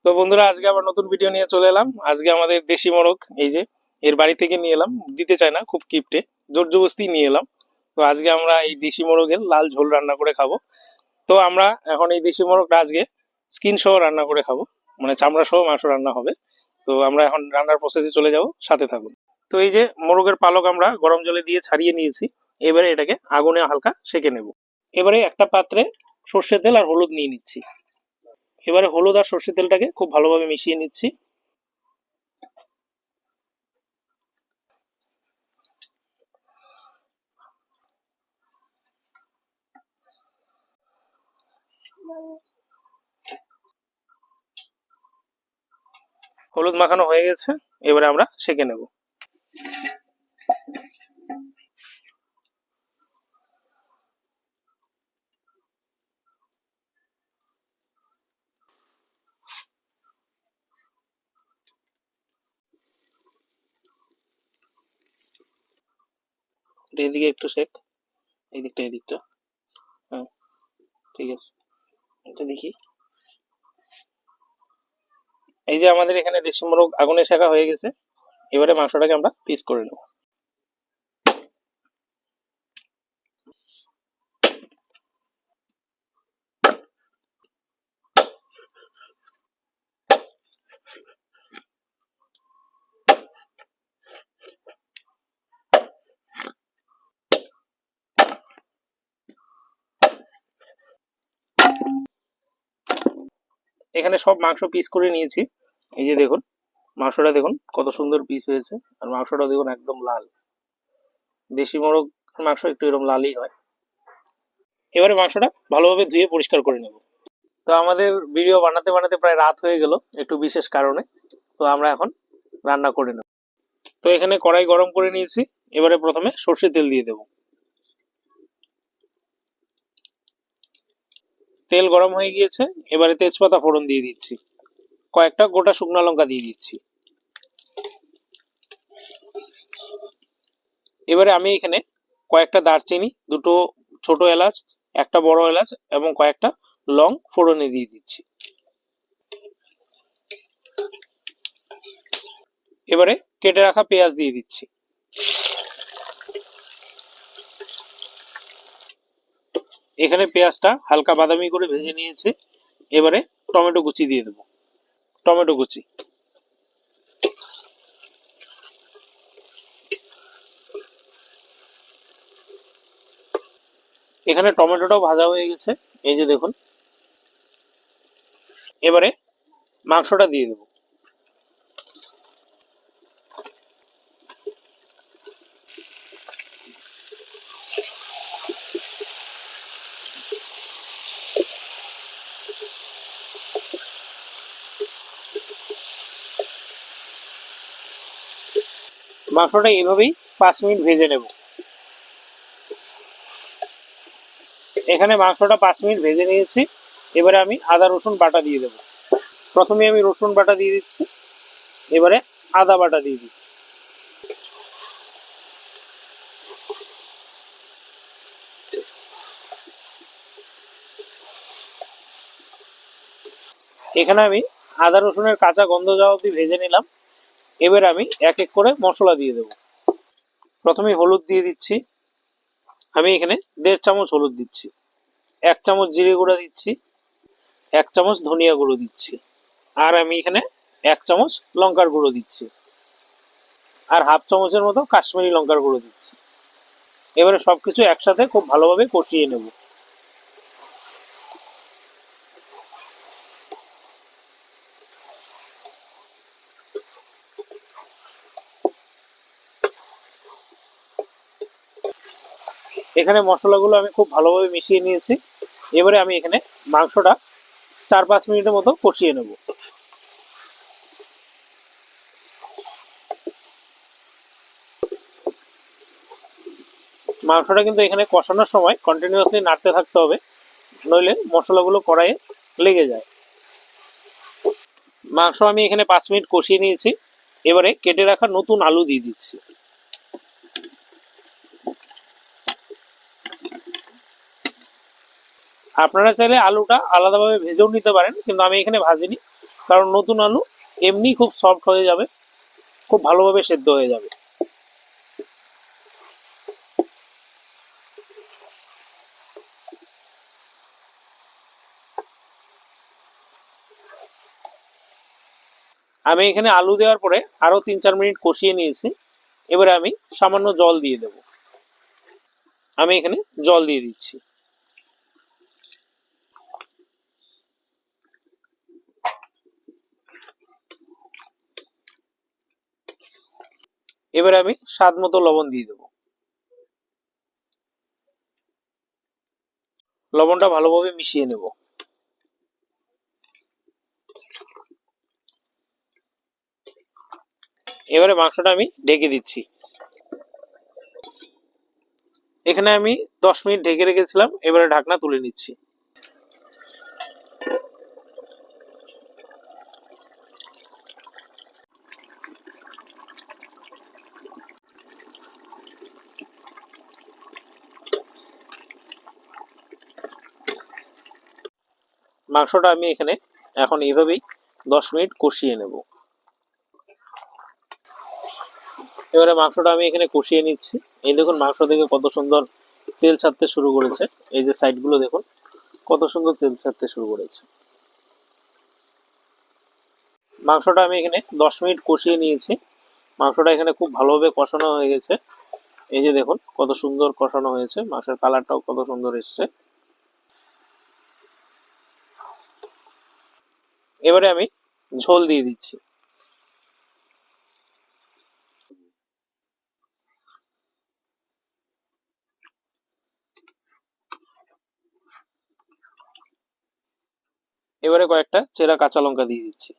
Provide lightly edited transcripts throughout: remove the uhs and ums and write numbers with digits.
তো বন্ধুরা, আজকে আবার নতুন ভিডিও নিয়ে চলে এলাম। আজকে আমাদের দেশি মোরগ, এই যে এর বাড়ি থেকে নিয়ে এলাম। দিতে চায় না, খুব কিপটে, জোর জবরদস্তি নিয়ে এলাম। তো আজকে আমরা এই দেশি মোরগের লাল ঝোল রান্না করে খাবো। তো আমরা এখন এই দেশি মোরগটা আজকে স্কিন সহ রান্না করে খাবো, মানে চামড়া সহ মাংস রান্না হবে। তো আমরা এখন রান্নার প্রসেসে চলে যাব, সাথে থাকুন। তো এই যে মোরগের পালক আমরা গরম জলে দিয়ে ছাড়িয়ে নিয়েছি। এবারে এটাকে আগুনে হালকা সেঁকে নেব। এবারে একটা পাত্রে সর্ষের তেল আর হলুদ নিয়ে নিচ্ছি। এবারে হলুদ আর সর্ষের তেলটাকে খুব ভালোভাবে মিশিয়ে নিচ্ছি। হলুদ মাখানো হয়ে গেছে, এবারে আমরা সেঁকে নেব। এদিকে একটু শেখ, এই দিকটা এই দিকটা। হ্যাঁ, ঠিক আছে। এটা দেখি। এই যে আমাদের এখানে দেশি মোরগ আগুনে সেঁকা হয়ে গেছে। এবারে মাংসটাকে আমরা পিস করে নেব। এখানে সব মাংস পিস করে নিয়েছি। এই যে দেখুন, মাংসটা দেখুন কত সুন্দর পিস হয়েছে। আর মাংসটা দেখুন একদম লাল। দেশি মোরগ মাংস একটু এরকম লালই হয়। এবারে মাংসটা ভালোভাবে ধুয়ে পরিষ্কার করে নেব। তো আমাদের ভিডিও বানাতে বানাতে প্রায় রাত হয়ে গেল, একটু বিশেষ কারণে। তো আমরা এখন রান্না করে নেব। তো এখানে কড়াই গরম করে নিয়েছি। এবারে প্রথমে সর্ষের তেল দিয়ে দেব। তেল গরম হয়ে গিয়েছে, এবারে তেজপাতা ফোড়ন দিয়ে দিচ্ছি। কয়েকটা গোটা শুকনো লঙ্কা দিয়ে দিচ্ছি। এবারে আমি এখানে কয়েকটা দারচিনি, দুটো ছোট এলাচ, একটা বড় এলাচ এবং কয়েকটা লং ফোড়নে দিয়ে দিচ্ছি। এবারে কেটে রাখা পেঁয়াজ দিয়ে দিচ্ছি। এখানে পেঁয়াজটা হালকা বাদামি করে ভেজে নিয়েছে। এবারে টমেটো কুচি দিয়ে দেবো। টমেটো কুচি, এখানে টমেটোটাও ভাজা হয়ে গেছে, এই যে দেখুন। এবারে মাংসটা দিয়ে দেবো। মাংসটা এইভাবেই 5 মিনিট ভেজে নেব। এখানে মাংসটা 5 মিনিট ভেজে নিয়েছি। এবারে আমি আদা রসুন বাটা দিয়ে দেবো। প্রথমে আমি রসুন বাটা দিয়ে দিচ্ছি, এবারে আদা বাটা দিয়ে দিচ্ছি। এখানে আমি আদা রসুনের কাঁচা গন্ধ যাওয়া অবধি ভেজে নিলাম। এবার আমি এক এক করে মশলা দিয়ে দেবো। প্রথমে হলুদ দিয়ে দিচ্ছি। আমি এখানে 1.5 চামচ হলুদ দিচ্ছি। 1 চামচ জিরে গুঁড়া দিচ্ছি। 1 চামচ ধনিয়া গুঁড়ো দিচ্ছি। আর আমি এখানে 1 চামচ লঙ্কার গুঁড়ো দিচ্ছি। আর হাফ চামচের মতো কাশ্মীরি লঙ্কার গুঁড়ো দিচ্ছি। এবারে সবকিছু একসাথে খুব ভালোভাবে কষিয়ে নেব। এখানে মশলাগুলো আমি খুব ভালোভাবে মিশিয়ে নিয়েছি। এবারে আমি এখানে মাংসটা 4-5 মিনিটের মতো কষিয়ে নেব। মাংসটা কিন্তু এখানে কষানোর সময় কন্টিনিউয়াসলি নাড়তে থাকতে হবে, নইলে মশলাগুলো কড়াইয়ে লেগে যায়। মাংস আমি এখানে 5 মিনিট কষিয়ে নিয়েছি। এবারে কেটে রাখা নতুন আলু দিয়ে দিচ্ছি। আপনারা চাইলে আলুটা আলাদাভাবে ভেজেও নিতে পারেন, কিন্তু আমি এখানে ভাজিনি। কারণ নতুন আলু এমনি খুব সফট হয়ে যাবে, খুব ভালোভাবে সেদ্ধ হয়ে যাবে। আমি এখানে আলু দেওয়ার পরে আরো 3-4 মিনিট কষিয়ে নিয়েছি। এবারে আমি সামান্য জল দিয়ে দেব। আমি এখানে জল দিয়ে দিচ্ছি। এবারে আমি স্বাদ মতো লবণ দিয়ে দেবো। লবণটা ভালোভাবে মিশিয়ে নেব। এবারে মাংসটা আমি ঢেকে দিচ্ছি। এখানে আমি 10 মিনিট ঢেকে রেখেছিলাম, এবারে ঢাকনা তুলে নিচ্ছি। মাংসটা আমি এখানে এখন এইভাবেই 10 মিনিট কষিয়ে নেব। এবারে মাংসটা আমি এখানে কষিয়ে নিচ্ছি। এই দেখুন মাংস থেকে কত সুন্দর তেল ছাড়তে শুরু করেছে। এই যে সাইডগুলো দেখুন কত সুন্দর তেল ছাড়তে শুরু করেছে। মাংসটা আমি এখানে 10 মিনিট কষিয়ে নিয়েছি। মাংসটা এখানে খুব ভালোভাবে কষানো হয়ে গেছে। এই যে দেখুন কত সুন্দর কষানো হয়েছে, মাংসের কালারটাও কত সুন্দর এসছে। এবারে আমি ঝোল দিয়ে দিচ্ছি। এবারে কয়েকটা চেরা কাঁচা লঙ্কা দিয়ে দিচ্ছি।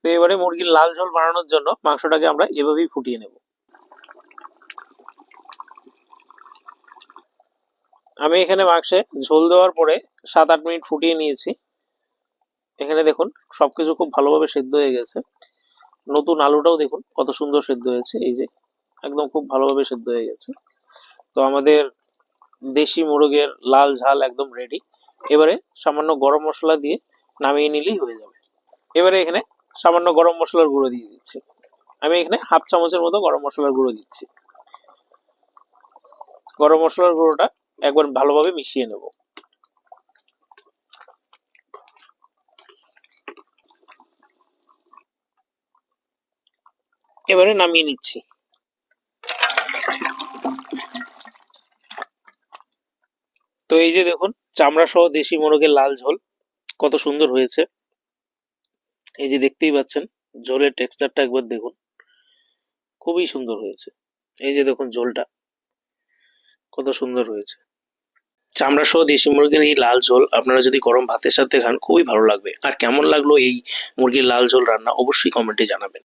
তো এবারে মুরগির লাল ঝোল বানানোর জন্য মাংসটাকে আমরা এভাবেই ফুটিয়ে নেব। আমি এখানে মাংসে ঝোল দেওয়ার পরে 7-8 মিনিট ফুটিয়ে নিয়েছি। এখানে দেখুন সবকিছু খুব ভালোভাবে সেদ্ধ হয়ে গেছে। নতুন আলুটাও দেখুন কত সুন্দর সেদ্ধ হয়েছে। এই যে একদম খুব ভালোভাবে সেদ্ধ হয়ে গেছে। তো আমাদের দেশি মোরগের লাল ঝাল একদম রেডি। এবারে সামান্য গরম মশলা দিয়ে নামিয়ে নিলেই হয়ে যাবে। এবারে এখানে সামান্য গরম মশলার গুঁড়ো দিয়ে দিচ্ছি। আমি এখানে হাফ চামচের মতো গরম মশলার গুঁড়ো দিচ্ছি। গরম মশলার গুঁড়োটা একবার ভালোভাবে মিশিয়ে নেব। এবারে নামিয়ে নিচ্ছি। তো এই যে দেখুন চামড়া সহ দেশি মোরগের লাল ঝোল কত সুন্দর হয়েছে। এই যে দেখতেই পাচ্ছেন ঝোলের টেক্সচারটা একবার দেখুন, খুবই সুন্দর হয়েছে। এই যে দেখুন ঝোলটা কত সুন্দর হয়েছে। চামড়া সহ দেশি মুরগির এই লাল ঝোল আপনারা যদি গরম ভাতের সাথে খান খুবই ভালো লাগবে। আর কেমন লাগলো এই মুরগির লাল ঝোল রান্না অবশ্যই কমেন্টে জানাবেন।